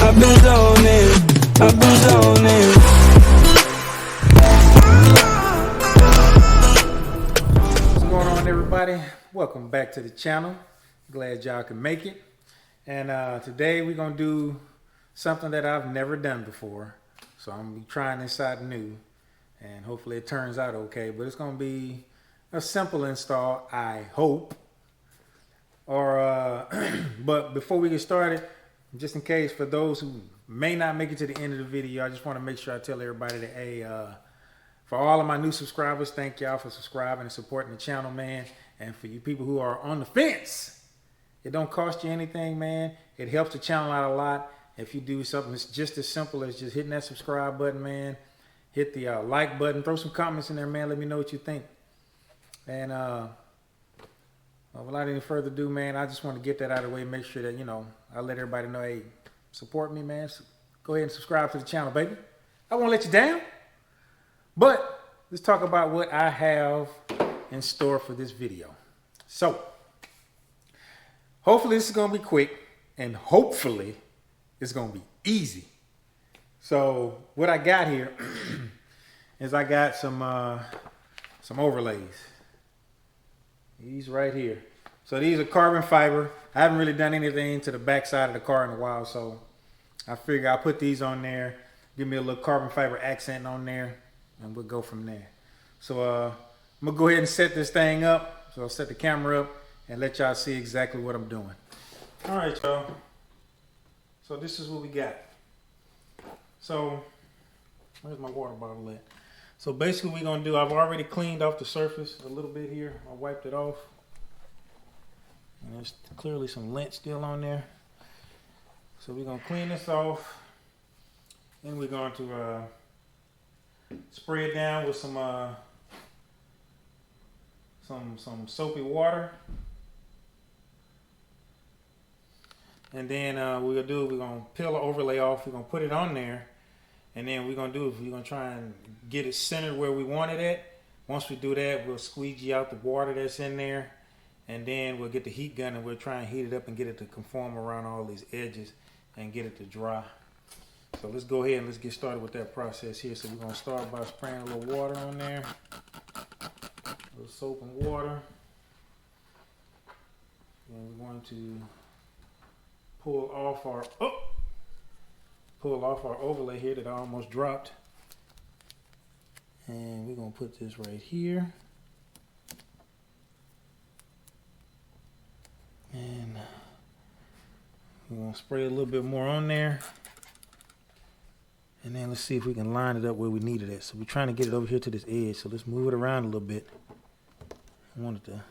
I've been zoning, I've been zoning. What's going on, everybody? Welcome back to the channel. Glad y'all can make it. And today we're gonna do something that I've never done before. So I'm gonna be trying this out new, and hopefully it turns out okay. But it's gonna be a simple install, I hope. Or but before we get started, just in case for those who may not make it to the end of the video, I just want to make sure I tell everybody that, hey, for all of my new subscribers, thank y'all for subscribing and supporting the channel, man. And for you people who are on the fence, it don't cost you anything, man. It helps the channel out a lot. If you do something that's just as simple as just hitting that subscribe button, man. Hit the like button. Throw some comments in there, man. Let me know what you think. And without any further ado, man, I just want to get that out of the way. Make sure that, you know, I let everybody know, hey, support me, man. So go ahead and subscribe to the channel, baby. I won't let you down. But let's talk about what I have in store for this video. So, hopefully this is going to be quick, and hopefully it's going to be easy. So, what I got here is I got some overlays. These right here. So these are carbon fiber. I haven't really done anything to the back side of the car in a while, so I figure I'll put these on there, give me a little carbon fiber accent on there, and we'll go from there. So I'm gonna go ahead and set this thing up. So I'll set the camera up and let y'all see exactly what I'm doing. All right, y'all. So this is what we got. So where's my water bottle at? So basically what we're gonna do, I've already cleaned off the surface a little bit here. I wiped it off. And there's clearly some lint still on there. So we're gonna clean this off. Then we're going to spray it down with some soapy water. And then what we're gonna do, we're gonna peel the overlay off. We're gonna put it on there. And then we're gonna try and get it centered where we want it at. Once we do that, we'll squeegee out the water that's in there, and then we'll get the heat gun and we'll try and heat it up and get it to conform around all these edges and get it to dry. So let's go ahead and let's get started with that process here. So we're gonna start by spraying a little water on there, a little soap and water. And we're going to pull off our overlay here that I almost dropped. And we're going to put this right here. And we're going to spray a little bit more on there. And then let's see if we can line it up where we need it at. So we're trying to get it over here to this edge. So let's move it around a little bit. I want it to,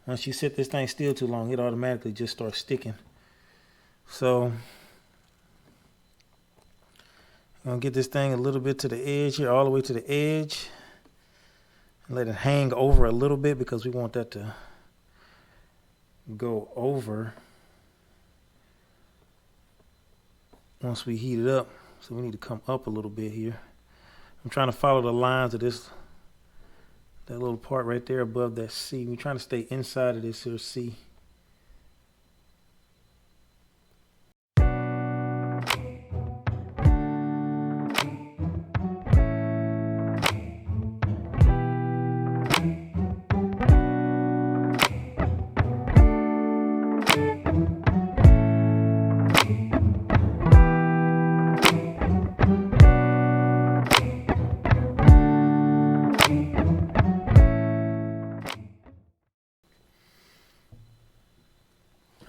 once you set this thing still too long, it automatically just starts sticking. So I'm gonna get this thing a little bit to the edge here, all the way to the edge, and let it hang over a little bit because we want that to go over once we heat it up. So we need to come up a little bit here. I'm trying to follow the lines of that little part right there above that C. We're trying to stay inside of this here C.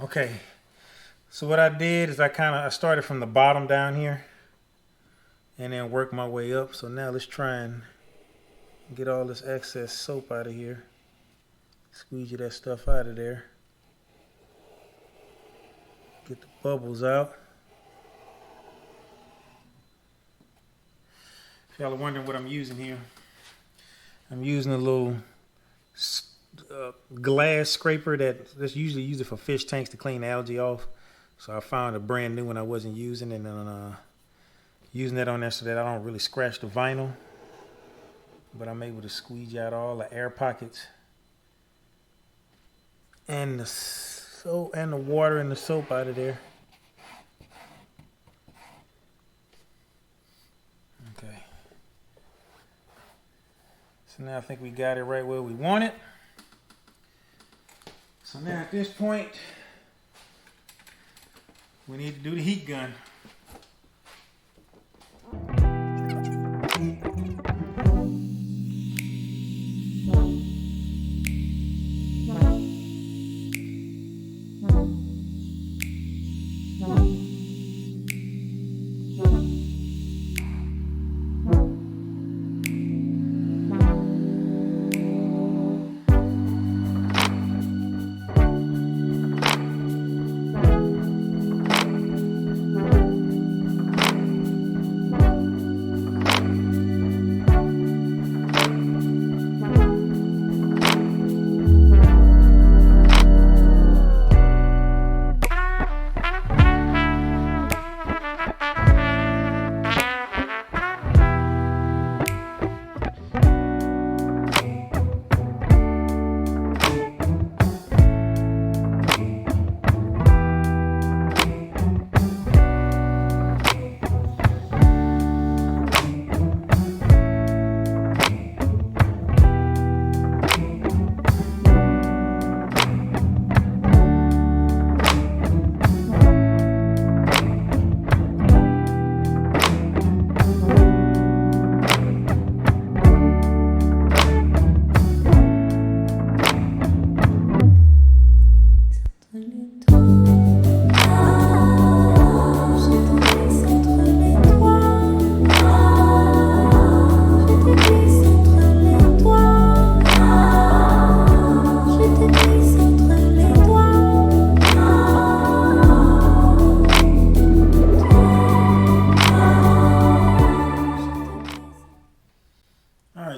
Okay, so what I did is I started from the bottom down here and then worked my way up. So now let's try and get all this excess soap out of here. Squeeze that stuff out of there. Get the bubbles out. If y'all are wondering what I'm using here, I'm using a little glass scraper that's usually used for fish tanks to clean algae off. So I found a brand new one I wasn't using, and then using that on there so that I don't really scratch the vinyl. But I'm able to squeeze out all the air pockets and the water and the soap out of there. So now I think we got it right where we want it. So now at this point, we need to do the heat gun.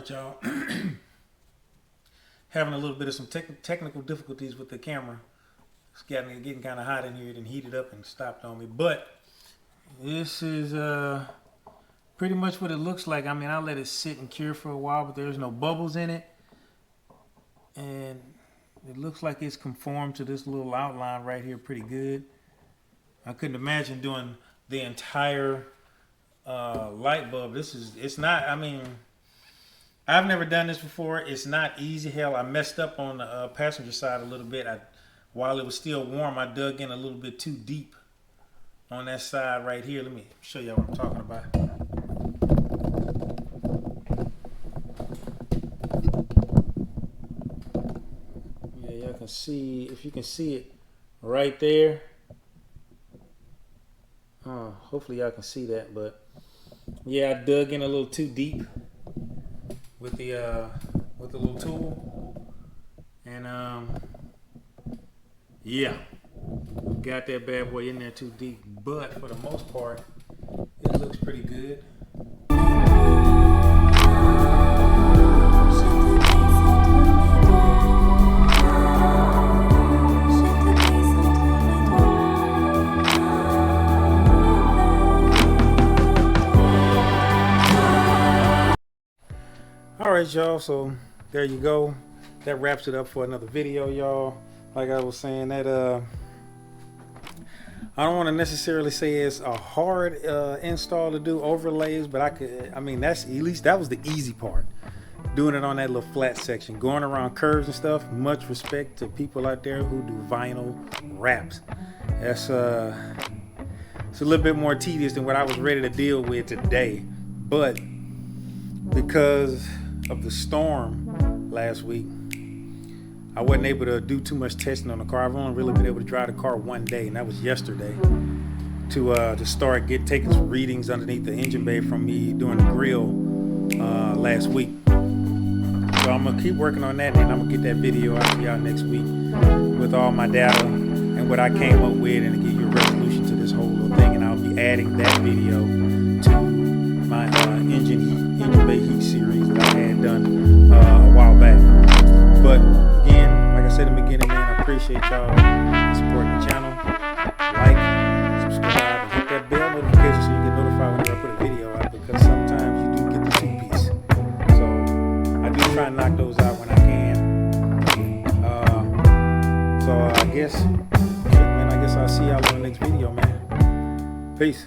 Y'all, having a little bit of some technical difficulties with the camera. It's getting kind of hot in here. It didn't heat it up and stopped on me. But this is pretty much what it looks like. I mean, I let it sit and cure for a while, but there's no bubbles in it. And it looks like it's conformed to this little outline right here pretty good. I couldn't imagine doing the entire light bulb. It's not, I mean, I've never done this before. It's not easy. Hell, I messed up on the passenger side a little bit. While it was still warm, I dug in a little bit too deep on that side right here. Let me show y'all what I'm talking about. Yeah, y'all can see, if you can see it right there. Hopefully y'all can see that, but yeah, I dug in a little too deep with the little tool, and yeah, got that bad boy in there too deep, but for the most part it looks pretty good. Alright y'all, so there you go. That wraps it up for another video, y'all. Like I was saying, that I don't want to necessarily say it's a hard install to do overlays, but I mean that's at least that was the easy part. Doing it on that little flat section, going around curves and stuff. Much respect to people out there who do vinyl wraps. That's it's a little bit more tedious than what I was ready to deal with today, but because of the storm last week, I wasn't able to do too much testing on the car. I've only really been able to drive the car one day, and that was yesterday, to start taking some readings underneath the engine bay from me doing the grill last week. So I'm gonna keep working on that, and I'm gonna get that video out to y'all next week with all my data and what I came up with, and to give you a resolution to this whole little thing. And I'll be adding that video to my engine bay heat series that I had done a while back. But again, like I said in the beginning, man, I appreciate y'all supporting the channel. Like, subscribe, and hit that bell notification so you get notified whenever I put a video out, because sometimes you do get the 2-piece. So I do try and knock those out when I can. So I guess, shit, man, I guess I'll see y'all in the next video, man. Peace.